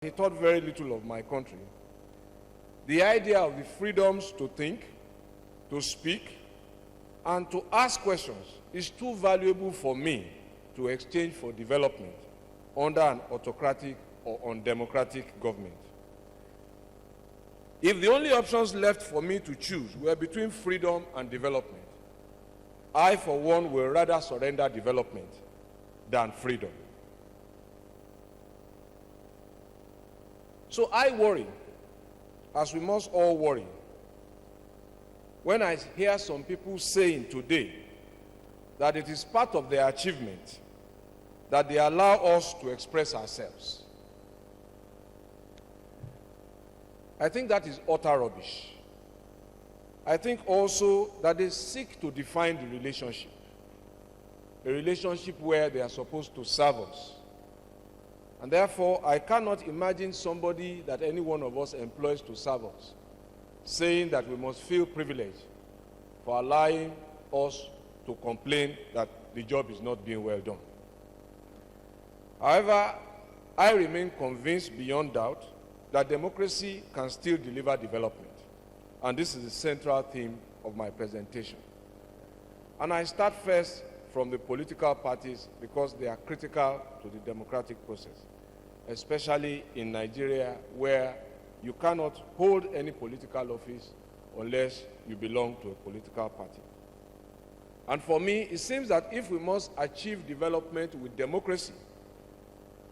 he thought very little of my country. The idea of the freedoms to think, to speak, and to ask questions is too valuable for me to exchange for development under an autocratic or undemocratic government. If the only options left for me to choose were between freedom and development, I, for one, will rather surrender development than freedom. So I worry, as we must all worry, when I hear some people saying today that it is part of their achievement that they allow us to express ourselves. I think that is utter rubbish. I think also that they seek to define the relationship, a relationship where they are supposed to serve us. And therefore, I cannot imagine somebody that any one of us employs to serve us saying that we must feel privileged for allowing us to complain that the job is not being well done. However, I remain convinced beyond doubt that democracy can still deliver development. And this is the central theme of my presentation. And I start first from the political parties because they are critical to the democratic process, especially in Nigeria, where you cannot hold any political office unless you belong to a political party. And for me, it seems that if we must achieve development with democracy,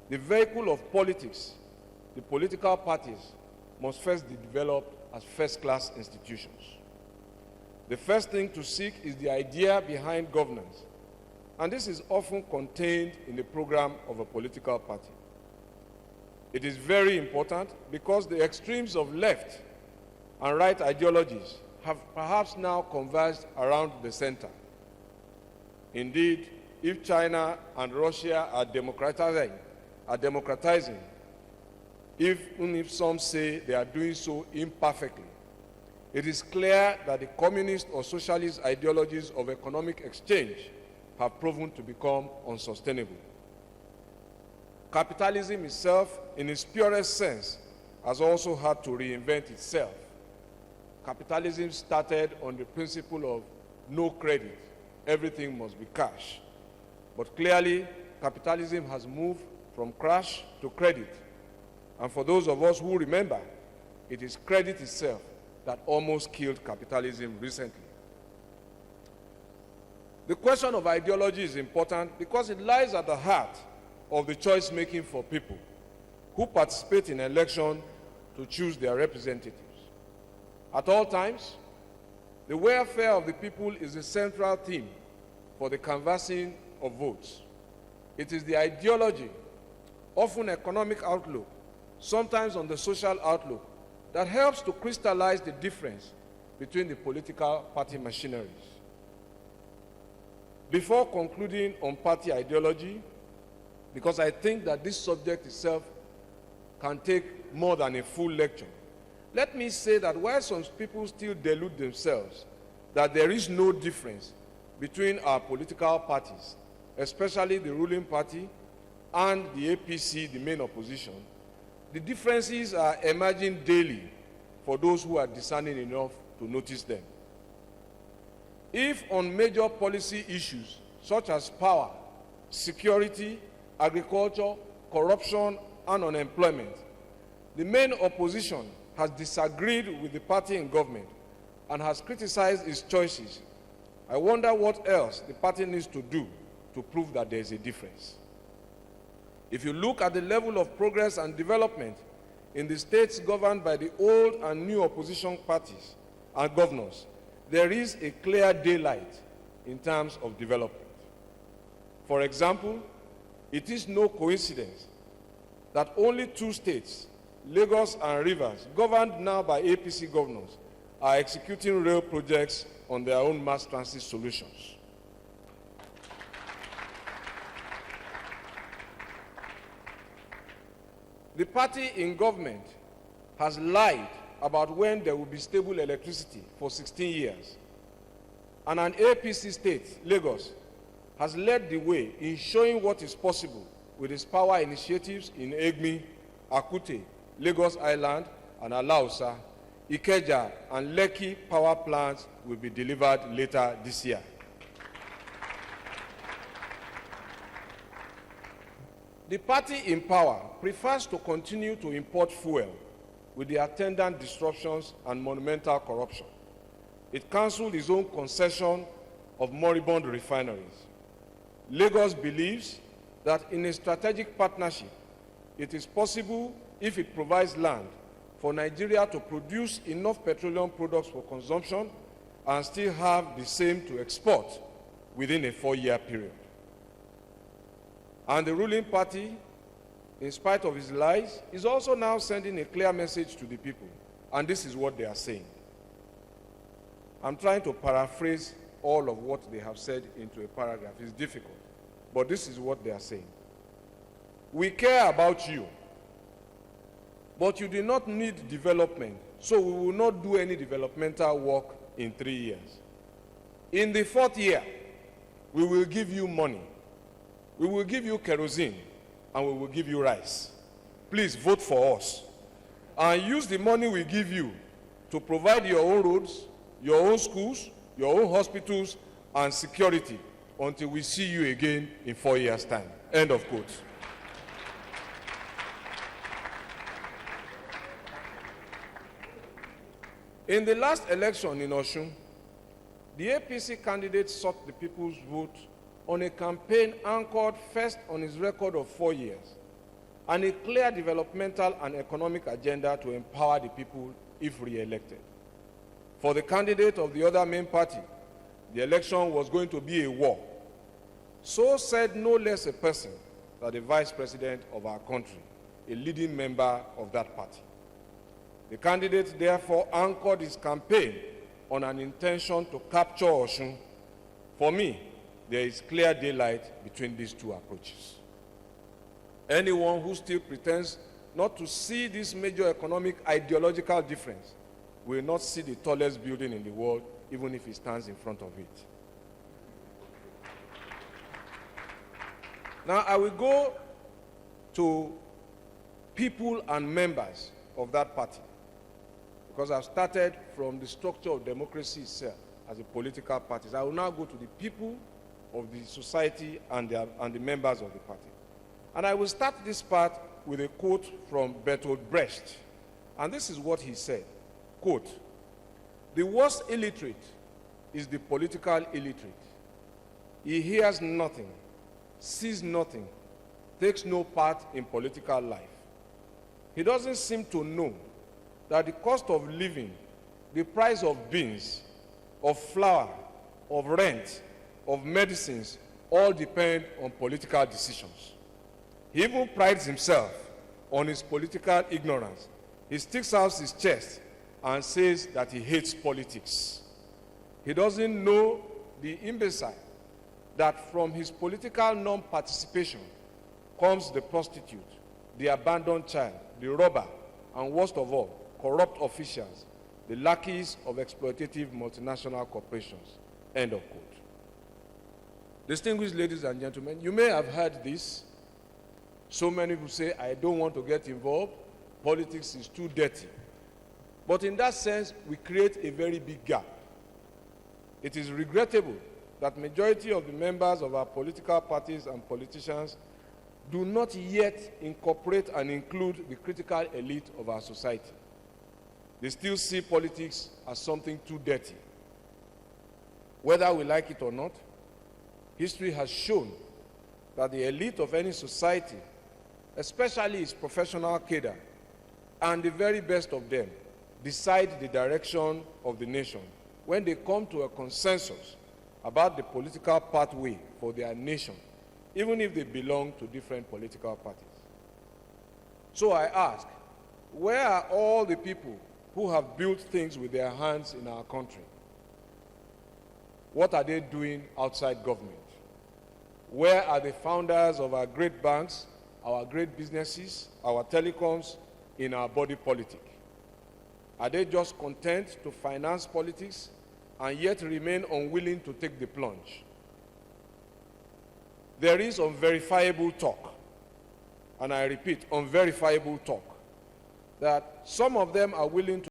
the vehicle of politics, the political parties, must first be developed as first-class institutions. The first thing to seek is the idea behind governance, and this is often contained in the program of a political party. It is very important because the extremes of left and right ideologies have perhaps now converged around the center. Indeed, if China and Russia are democratizing, even if some say they are doing so imperfectly, it is clear that the communist or socialist ideologies of economic exchange have proven to become unsustainable. Capitalism itself, in its purest sense, has also had to reinvent itself. Capitalism started on the principle of no credit, everything must be cash. But clearly, capitalism has moved from cash to credit. And for those of us who remember, it is credit itself that almost killed capitalism recently. The question of ideology is important because it lies at the heart of the choice-making for people who participate in election to choose their representatives. At all times, the welfare of the people is the central theme for the canvassing of votes. It is the ideology, often economic outlook, sometimes on the social outlook, that helps to crystallize the difference between the political party machineries. Before concluding on party ideology, because I think that this subject itself can take more than a full lecture, let me say that while some people still delude themselves that there is no difference between our political parties, especially the ruling party and the APC, the main opposition, the differences are emerging daily for those who are discerning enough to notice them. If on major policy issues such as power, security, agriculture, corruption, and unemployment, the main opposition has disagreed with the party in government and has criticized its choices, I wonder what else the party needs to do to prove that there is a difference. If you look at the level of progress and development in the states governed by the old and new opposition parties and governors, there is a clear daylight in terms of development. For example, it is no coincidence that only 2 states, Lagos and Rivers, governed now by APC governors, are executing rail projects on their own mass transit solutions. The party in government has lied about when there will be stable electricity for 16 years. And an APC state, Lagos, has led the way in showing what is possible with its power initiatives in Egmi, Akute, Lagos Island, and Alausa, Ikeja, and Lekki power plants will be delivered later this year. The party in power prefers to continue to import fuel with the attendant disruptions and monumental corruption. It cancelled its own concession of moribund refineries. Lagos believes that in a strategic partnership, it is possible, if it provides land, for Nigeria to produce enough petroleum products for consumption and still have the same to export within a 4-year period. And the ruling party, in spite of its lies, is also now sending a clear message to the people. And this is what they are saying. I'm trying to paraphrase all of what they have said into a paragraph. It's difficult. But this is what they are saying. We care about you, but you do not need development, so we will not do any developmental work in 3 years. In the 4th year, we will give you money. We will give you kerosene, and we will give you rice. Please vote for us. And use the money we give you to provide your own roads, your own schools, your own hospitals, and security until we see you again in 4 years' time. End of quote. In the last election in Osun, the APC candidate sought the people's vote on a campaign anchored first on his record of 4 years and a clear developmental and economic agenda to empower the people if re-elected. For the candidate of the other main party, the election was going to be a war. So said no less a person than the vice president of our country, a leading member of that party. The candidate therefore anchored his campaign on an intention to capture Osun. For me, there is clear daylight between these two approaches. Anyone who still pretends not to see this major economic ideological difference will not see the tallest building in the world, even if he stands in front of it. Now, I will go to people and members of that party, because I've started from the structure of democracy itself as a political party. I will now go to the people of the society and the members of the party. And I will start this part with a quote from Bertolt Brecht. And this is what he said, quote, "The worst illiterate is the political illiterate. He hears nothing, sees nothing, takes no part in political life. He doesn't seem to know that the cost of living, the price of beans, of flour, of rent, of medicines, all depend on political decisions. He even prides himself on his political ignorance. He sticks out his chest and says that he hates politics. He doesn't know the imbecile that from his political non-participation comes the prostitute, the abandoned child, the robber, and worst of all, corrupt officials, the lackeys of exploitative multinational corporations." End of quote. Distinguished ladies and gentlemen, you may have heard this. So many people say, I don't want to get involved. Politics is too dirty. But in that sense, we create a very big gap. It is regrettable that majority of the members of our political parties and politicians do not yet incorporate and include the critical elite of our society. They still see politics as something too dirty. Whether we like it or not, history has shown that the elite of any society, especially its professional cadre, and the very best of them, decide the direction of the nation when they come to a consensus about the political pathway for their nation, even if they belong to different political parties. So I ask, where are all the people who have built things with their hands in our country? What are they doing outside government? Where are the founders of our great banks, our great businesses, our telecoms, in our body politic? Are they just content to finance politics and yet remain unwilling to take the plunge? There is unverifiable talk and I repeat, unverifiable talk, that some of them are willing to